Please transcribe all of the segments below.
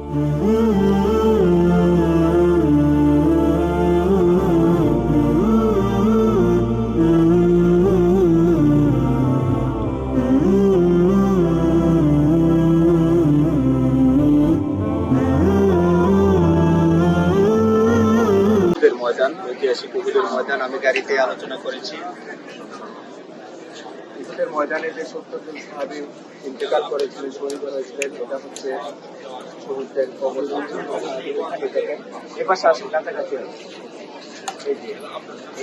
ময়দান, ঐতিহাসিক উহুদের ময়দান আমি গাড়িতে আলোচনা করেছি। উহুদের ময়দানে যে ৭০ জন সাহাবী ইন্তেকাল করেছিলেন, শহীদ হয়েছিলেন, এটা হচ্ছে শহীদদের কবর। এপাশে আসেন, কাছাকাছি আছে।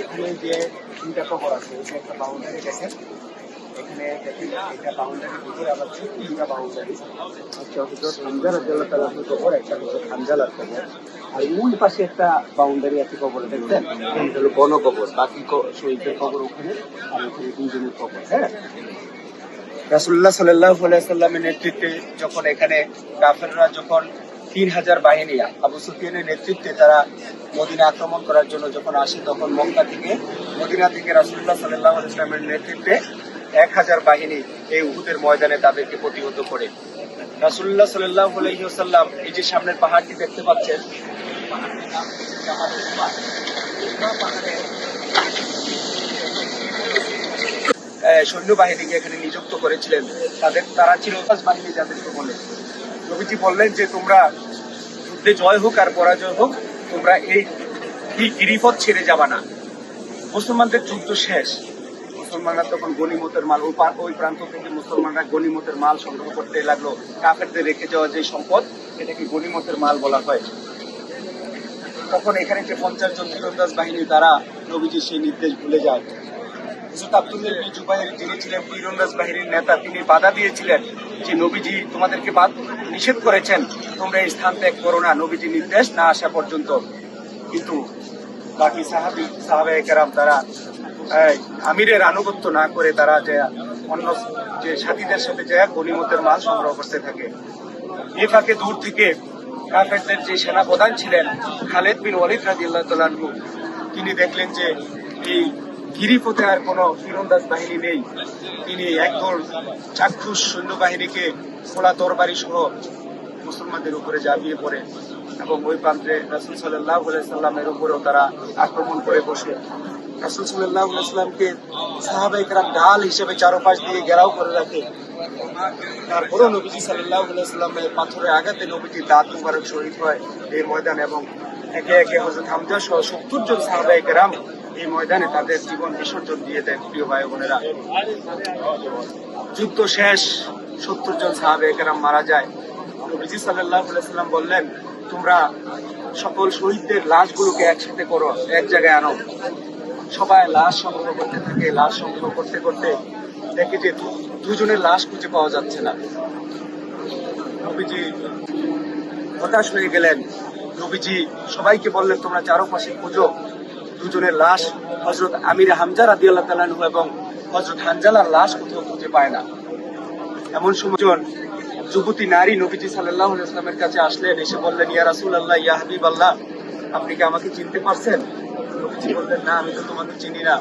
এখানে যে তিনটা কবর আছে, একটা বাউন্ডারি দেখেন, এখানে এটা বাউন্ডারির ভিতরে আবার তিনটা বাউন্ডারি, একটা হচ্ছে হামজা রাদিয়াল্লাহু তাআলার কবর, একটা হচ্ছে হানজালার কবর, আর ওই পাশে একটা বাউন্ডারি আছে কবর, দেখছেন, এটা হলো বন কবর। বাকি শহীদদের কবর ওখানে, আর ওখানে দুইজনের কবর। হ্যাঁ, রাসূলুল্লাহ সাল্লাল্লাহু আলাইহি ওয়াসাল্লামের নেতৃত্বে যখন এখানে কাফেররা যখন ৩,০০০ বাহিনী আবু সুফিয়ানের নেতৃত্বে তারা মদিনা আক্রমণ করার জন্য যখন আসে, তখন মক্কা থেকে মদিনা থেকে রাসূলুল্লাহ সাল্লাল্লাহু আলাইহি ওয়াসাল্লামের নেতৃত্বে ১,০০০ বাহিনী এই উহুদের ময়দানে তাদেরকে প্রতিহত করে। রাসূলুল্লাহ সাল্লাল্লাহু আলাইহি ওয়াসাল্লাম এই যে সামনের পাহাড়টি দেখতে পাচ্ছেন, সৈন্যবাহিনীকে এখানে নিযুক্ত করেছিলেন। তারা ছিল বাহিনী, যাদেরকে বলে নবীজি বললেন যে তোমরা যুদ্ধে জয় হোক আর পরাজয় হোক, তোমরা এই গিরিপথ ছেড়ে যাবা না। মুসলমানদের যুদ্ধ শেষ, মুসলমানরা তখন গনিমতের মাল, ওই প্রান্ত থেকে মুসলমানরা গনিমতের মাল সংগ্রহ করতে লাগলো। কাফেরদের রেখে যাওয়া যে সম্পদ, এটাকে গনিমতের মাল বলা হয়। তখন এখানে যে ৫০ জন তীরন্দাজ বাহিনী, তারা নবীজি সেই নির্দেশ ভুলে যায়। আব্দুল্লাহ ইবনে জুবাইর, যিনি ছিলেন তীরন্দাজ বাহিনীর নেতা, তিনি বাধা দিয়েছিলেন যে নবীজি তোমাদেরকে নিষেধ করেছেন, তোমরা এই স্থান ত্যাগ করো না নবীজি নির্দেশ না আসা পর্যন্ত। কিন্তু বাকি সাহাবায়ে কেরাম তারা আমিরের আনুগত্য না করে তারা যে অন্য যে সাথীদের সাথে যে গনিমতের মাল সংগ্রহ করতে থাকে। এই ফাঁকে দূর থেকে কাফেরদের যে সেনাপ্রধান ছিলেন খালিদ বিন ওয়ালিদ রাদিয়াল্লাহু তাআলা আনহু, তিনি দেখলেন যে এই গিরিপথে আর কোনো তীরন্দাজ বাহিনী নেই। তিনি একদল চাক্ষুষ সৈন্যবাহিনীকে খোলা তরবারি সহ মুসলমানদের উপরে ঝাঁপিয়ে পড়ে এবং ওই প্রান্তে রাসূল সাল্লাল্লাহু আলাইহি সাল্লামের উপরেও তারা আক্রমণ করে বসে। রাসূল সাল্লাল্লাহু আলাইহি সাল্লামকে সাহাবায়ে কেরাম ঢাল হিসেবে চারপাশ দিয়ে ঘেরাও করে রাখে। তারপরেও নবীজি সাল্লাল্লাহু আলাইহি সাল্লামের পাথরের আঘাতে নবীজির দাঁত মুবারক শহীদ হয় এই ময়দান, এবং একে একে হযরত হামজা সহ ৭০ জন সাহাবায়ে কেরাম এই ময়দানে তাদের জীবন বিসর্জন দিয়ে দেন। প্রিয় ভাই বোনেরা, যুদ্ধ শেষ, ৭০ জন সাহাবায়ে কেরাম মারা যায়। নবীজি সাল্লাল্লাহু আলাইহি সাল্লাম বললেন, তোমরা সকল শহীদদের লাশগুলোকে একসাথে করো, এক জায়গায় আনো। সবাই লাশ সংগ্রহ করতে থাকে। লাশ সংগ্রহ করতে করতে দেখে যে দুজনের লাশ খুঁজে পাওয়া যাচ্ছে না। নবীজি হতাশ হয়ে গেলেন। নবীজি সবাইকে বললেন, তোমরা চারপাশে খুঁজো। দুজনের লাশ, হযরত আমির হামজা রাদিয়াল্লাহু তাআলা আনহু এবং হযরত হানজালার লাশ কোথাও খুঁজে পায় না। এমন সময় যুবতী নারী নবীজি সাল্লাল্লাহু আলাইহি ওয়াসাল্লামের কাছে আসলেন, এসে বললেন, ইয়া রাসূলুল্লাহ, ইয়া হাবিবাল্লাহ, আপনি কি আমাকে চিনতে পারছেন? নবীজি বললেন, না, আমি তো তোমাকে চিনি না।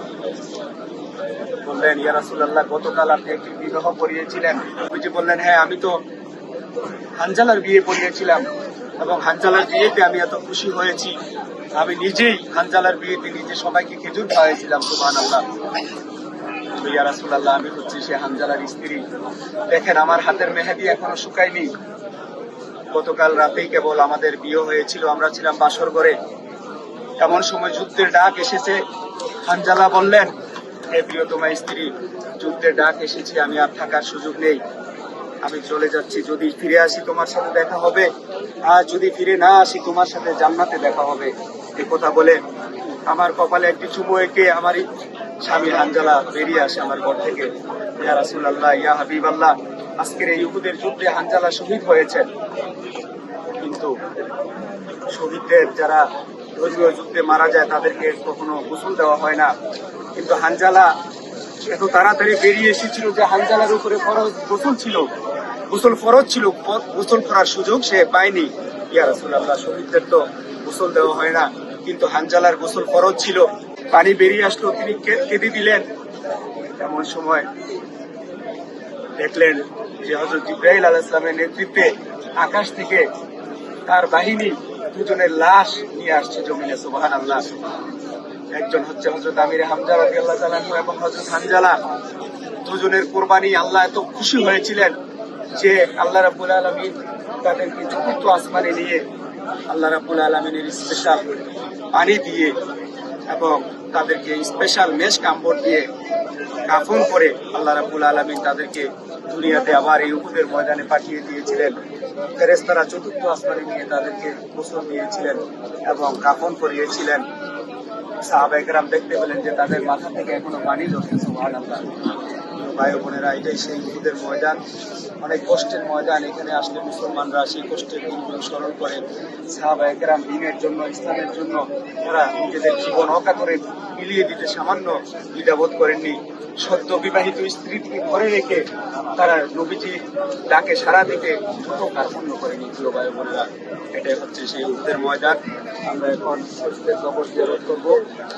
বললেন, ইয়া রাসূলুল্লাহ, গতকাল আপনি একটি বিবাহ পড়িয়েছিলেন। নবীজি বললেন, হ্যাঁ, আমি তো হানজালার বিয়ে পড়িয়েছিলাম এবং হানজালার বিয়েতে আমি এত খুশি হয়েছি, আমি নিজেই হানজালার বিয়েতে নিজে সবাইকে খেজুর খাওয়াইছিলাম। সুবহানাল্লাহ। ইয়া রাসূলুল্লাহ, আমি হচ্ছি সে হানজালার স্ত্রী। দেখেন, আমার হাতের মেহেদি এখনো শুকায়নি। গতকাল রাতেই কেবল আমাদের বিয়ে হয়েছিল, আমরা ছিলাম বাসর ঘরে। এমন সময় যুদ্ধের ডাক এসেছে। হানজালা বললেন, হে প্রিয়তমা স্ত্রী, যুদ্ধের ডাক এসেছে, আমি আর থাকার সুযোগ নেই, আমি চলে যাচ্ছি। যদি ফিরে আসি তোমার সাথে দেখা হবে, আর যদি ফিরে না আসি তোমার সাথে জান্নাতে দেখা হবে। এই কথা বলে আমার কপালে একটি চুমু এঁকে আমার স্বামী হানজালা বেরিয়ে আসে আমার ঘর থেকে। ইয়া রাসূলুল্লাহ, ইয়া হাবিবাল্লাহ, আজকের এই উহুদের যুদ্ধে হানজালা শহীদ হয়েছেন। কিন্তু শহীদদের যারা ধর্মীয় যুদ্ধে মারা যায় তাদেরকে কখনো গোসল দেওয়া হয় না। কিন্তু হানজালা এত তাড়াতাড়ি বেরিয়ে এসেছিল যে হানজালার উপরে গোসল ছিল, গোসল ফরজ ছিল, গোসল করার সুযোগ সে পায়নি। ইয়া রাসূলুল্লাহ, শহীদদের তো গোসল দেওয়া হয় না, কিন্তু হানজালার গোসল ফরজ ছিল। পানি বেরিয়ে আসলো, তিনি কেঁদে দিলেন। এমন সময় দেখলেন যে হযরত জিবরাইল আলাইহিস সালামের নেতৃত্বে আকাশ থেকে তার বাহিনী দুজনের লাশ নিয়ে আসছে জমিনে, সুবহানাল্লাহ। একজন হচ্ছে হযরত আমির হামজা রাদিয়াল্লাহু তাআলা আনহু এবং হযরত হানজালা। দুজনের কোরবানি আল্লাহ এত খুশি হয়েছিলেন যে আল্লাহ রাব্বুল আলামিন তাদেরকে চতুর্থ আসমানে নিয়ে আল্লাহ রাব্বুল আলামিনের স্পেশাল পানি দিয়ে এবং তাদেরকে স্পেশাল মেশ কাম্বর দিয়ে কাফন করে আল্লাহ রাব্বুল আলামিন তাদেরকে দুনিয়াতে আবার এই উহুদের ময়দানে পাঠিয়ে দিয়েছিলেন। ফেরেশতারা চতুর্থ আসমানে নিয়ে তাদেরকে গোসল দিয়েছিলেন এবং কাফন করিয়েছিলেন। সাহাবায়ে কেরাম দেখতে পেলেন যে তাদের মাথা থেকে এখনো পানি ঝরছে, সুবহানাল্লাহ। ভাই বোনেরা, এটাই সেই উহুদের ময়দান, অনেক কষ্টের ময়দান। এখানে আসলে মুসলমানরা সেই কষ্টের দিনগুলো স্মরণ করে। সাহাবায়ে কেরাম দ্বীনের জন্য, ইসলামের জন্য তারা নিজেদের জীবন অকাতরে বিলিয়ে দিতে সামান্য দ্বিধাবোধ করেননি। সদ্য বিবাহিত স্ত্রীকে ঘরে রেখে তারা নবীজির ডাকে সাড়া দিতে ছোট কার্পণ্য করেনি। প্রিয় ভাই বোনেরা, এটাই হচ্ছে সেই উহুদের ময়দান। আমরা এখন শহীদদের কবর জিয়ারত করবো।